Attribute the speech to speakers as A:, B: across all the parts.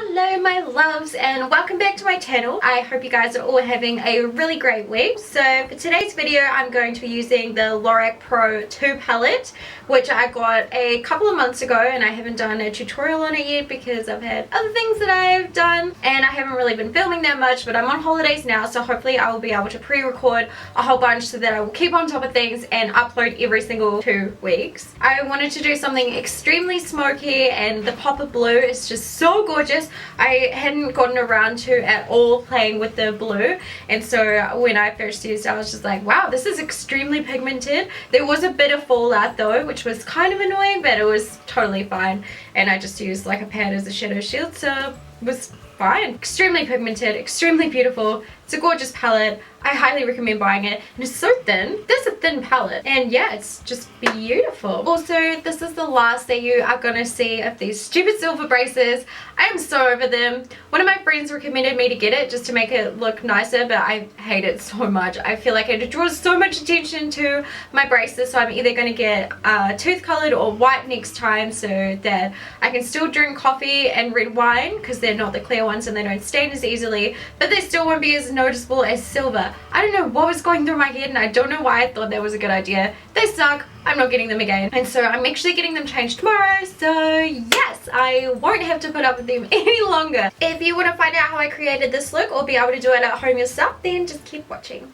A: Hello my loves and welcome back to my channel. I hope you guys are all having a really great week. So for today's video I'm going to be using the Lorac Pro 2 palette, which I got a couple of months ago, and I haven't done a tutorial on it yet because I've had other things that I've done and I haven't really been filming that much, but I'm on holidays now, so hopefully I will be able to pre-record a whole bunch so that I will keep on top of things and upload every single 2 weeks. I wanted to do something extremely smoky, and the pop of blue is just so gorgeous. I hadn't gotten around to at all playing with the blue, and so when I first used it I was just like, wow, this is extremely pigmented. There was a bit of fallout though, which was kind of annoying, but it was totally fine, and I just used like a pad as a shadow shield, so it was fine. Extremely pigmented, extremely beautiful. It's a gorgeous palette. I highly recommend buying it, and it's so thin. This is a thin palette, and yeah, it's just beautiful. Also, this is the last that you are gonna see of these stupid silver braces. I am so over them. One of my friends recommended me to get it just to make it look nicer, but I hate it so much. I feel like it draws so much attention to my braces, so I'm either gonna get tooth colored or white next time so that I can still drink coffee and red wine, because they're not the clear ones and they don't stain as easily, but they still won't be as noticeable as silver. I don't know what was going through my head, and I don't know why I thought that was a good idea. They suck. I'm not getting them again, and so I'm actually getting them changed tomorrow, so yes, I won't have to put up with them any longer. If you want to find out how I created this look or be able to do it at home yourself, then just keep watching.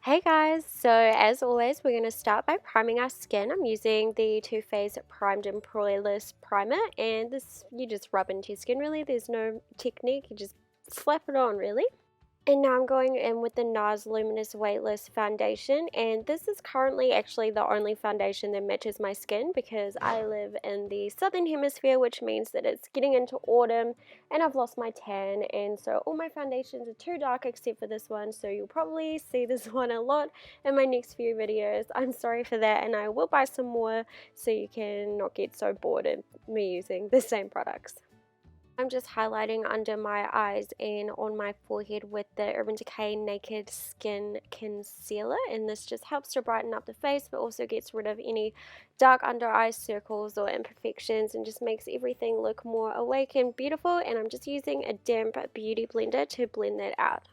B: Hey guys, so as always we're going to start by priming our skin. I'm using the Too Faced Primed and Poreless Primer, and this you just rub into your skin really. There's no technique, you just slap it on really. And now I'm going in with the NARS Luminous Weightless Foundation, and this is currently actually the only foundation that matches my skin because I live in the southern hemisphere, which means that it's getting into autumn and I've lost my tan, and so all my foundations are too dark except for this one, so you'll probably see this one a lot in my next few videos. I'm sorry for that, and I will buy some more so you can not get so bored of me using the same products. I'm just highlighting under my eyes and on my forehead with the Urban Decay Naked Skin Concealer, and this just helps to brighten up the face but also gets rid of any dark under eye circles or imperfections and just makes everything look more awake and beautiful. And I'm just using a damp beauty blender to blend that out.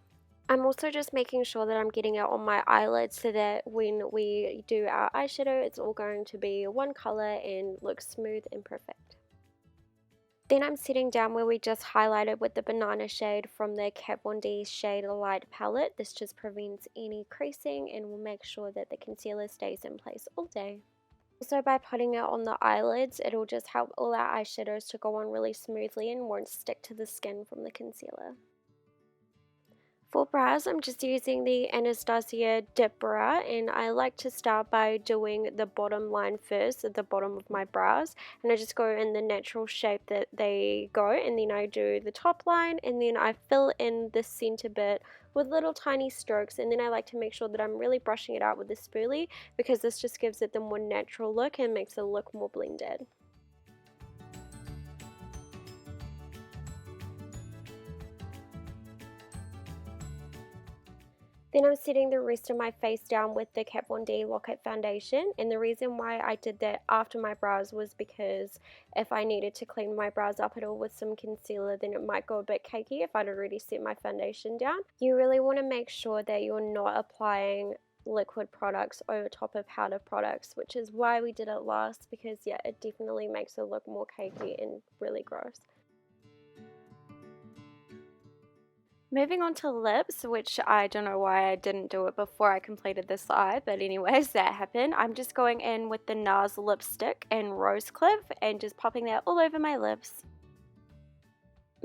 B: I'm also just making sure that I'm getting it on my eyelids so that when we do our eyeshadow it's all going to be one color and look smooth and perfect. Then I'm sitting down where we just highlighted with the banana shade from the Kat Von D Shade Light palette. This just prevents any creasing and will make sure that the concealer stays in place all day. Also, by putting it on the eyelids, it'll just help all our eyeshadows to go on really smoothly and won't stick to the skin from the concealer. For brows, I'm just using the Anastasia Dip Brow, and I like to start by doing the bottom line first at the bottom of my brows, and I just go in the natural shape that they go, and then I do the top line, and then I fill in the center bit with little tiny strokes, and then I like to make sure that I'm really brushing it out with the spoolie because this just gives it the more natural look and makes it look more blended. Then I'm setting the rest of my face down with the Kat Von D Lock-It Foundation, and the reason why I did that after my brows was because if I needed to clean my brows up at all with some concealer, then it might go a bit cakey if I'd already set my foundation down. You really want to make sure that you're not applying liquid products over top of powder products, which is why we did it last, because yeah, it definitely makes it look more cakey and really gross. Moving on to lips, which I don't know why I didn't do it before I completed this eye, but anyways, that happened. I'm just going in with the NARS lipstick and Rose Cliff and just popping that all over my lips.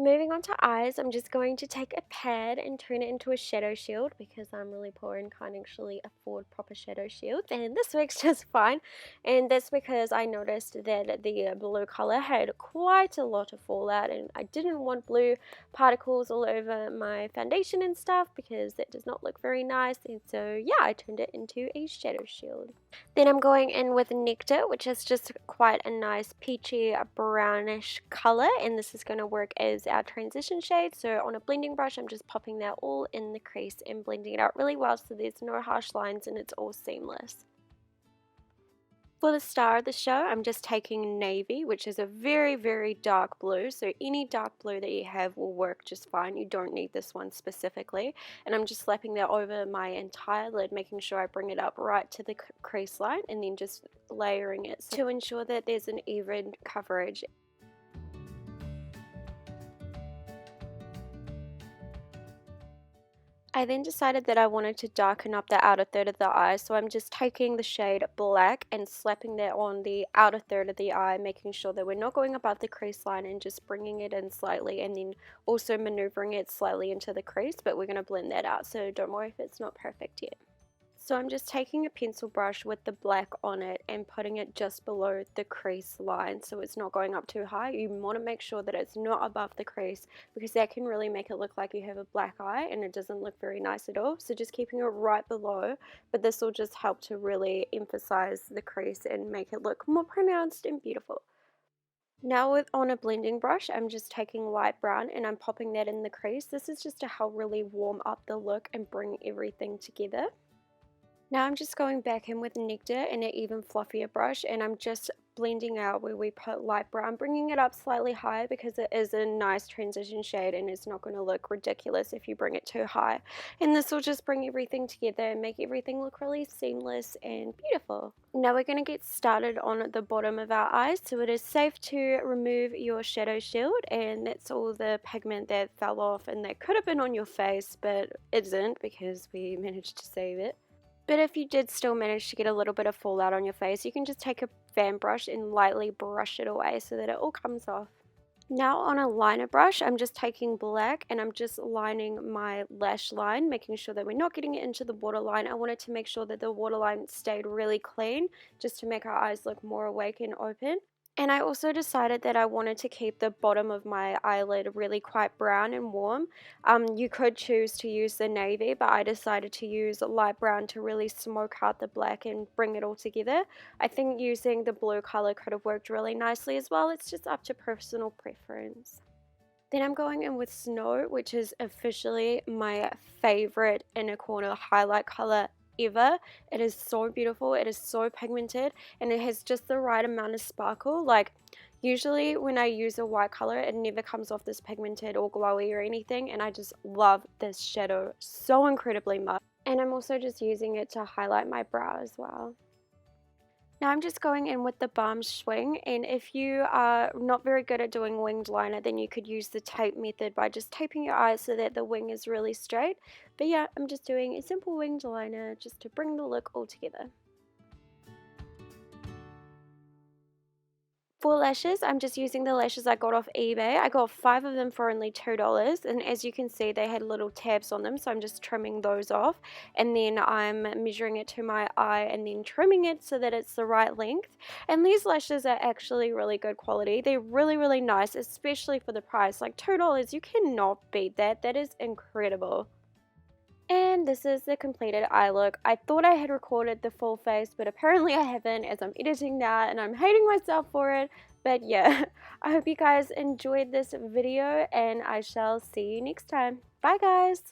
B: Moving on to eyes, I'm just going to take a pad and turn it into a shadow shield because I'm really poor and can't actually afford proper shadow shields, and this works just fine. And that's because I noticed that the blue color had quite a lot of fallout, and I didn't want blue particles all over my foundation and stuff because that does not look very nice, and so yeah, I turned it into a shadow shield. Then I'm going in with Nectar, which is just quite a nice peachy brownish color, and this is going to work as our transition shade. So on a blending brush I'm just popping that all in the crease and blending it out really well so there's no harsh lines and it's all seamless. For the star of the show, I'm just taking navy, which is a very, very dark blue. So any dark blue that you have will work just fine. You don't need this one specifically. And I'm just slapping that over my entire lid, making sure I bring it up right to the crease line and then just layering it to ensure that there's an even coverage. I then decided that I wanted to darken up the outer third of the eye, so I'm just taking the shade black and slapping that on the outer third of the eye, making sure that we're not going above the crease line and just bringing it in slightly, and then also maneuvering it slightly into the crease, but we're going to blend that out, so don't worry if it's not perfect yet. So I'm just taking a pencil brush with the black on it and putting it just below the crease line so it's not going up too high. You want to make sure that it's not above the crease because that can really make it look like you have a black eye and it doesn't look very nice at all. So just keeping it right below, but this will just help to really emphasize the crease and make it look more pronounced and beautiful. Now on a blending brush, I'm just taking light brown and I'm popping that in the crease. This is just to help really warm up the look and bring everything together. Now I'm just going back in with Nectar and an even fluffier brush, and I'm just blending out where we put light brown, bringing it up slightly higher because it is a nice transition shade and it's not going to look ridiculous if you bring it too high. And this will just bring everything together and make everything look really seamless and beautiful. Now we're going to get started on the bottom of our eyes, so it is safe to remove your shadow shield, and that's all the pigment that fell off and that could have been on your face but it isn't because we managed to save it. But if you did still manage to get a little bit of fallout on your face, you can just take a fan brush and lightly brush it away so that it all comes off. Now on a liner brush, I'm just taking black and I'm just lining my lash line, making sure that we're not getting it into the waterline. I wanted to make sure that the waterline stayed really clean, just to make our eyes look more awake and open. And I also decided that I wanted to keep the bottom of my eyelid really quite brown and warm. You could choose to use the navy, but I decided to use light brown to really smoke out the black and bring it all together. I think using the blue color could have worked really nicely as well. It's just up to personal preference. Then I'm going in with Snow, which is officially my favorite inner corner highlight color ever. It is so beautiful, it is so pigmented, and it has just the right amount of sparkle. Like usually when I use a white color, it never comes off this pigmented or glowy or anything, and I just love this shadow so incredibly much. And I'm also just using it to highlight my brow as well. Now I'm just going in with the balm swing, and if you are not very good at doing winged liner, then you could use the tape method by just taping your eyes so that the wing is really straight. But yeah, I'm just doing a simple winged liner just to bring the look all together. For lashes, I'm just using the lashes I got off eBay. I got 5 of them for only $2, and as you can see, they had little tabs on them, so I'm just trimming those off. And then I'm measuring it to my eye and then trimming it so that it's the right length. And these lashes are actually really good quality. They're really, really nice, especially for the price. Like $2, you cannot beat that. That is incredible. And this is the completed eye look. I thought I had recorded the full face, but apparently I haven't, as I'm editing that and I'm hating myself for it. But yeah, I hope you guys enjoyed this video and I shall see you next time. Bye guys!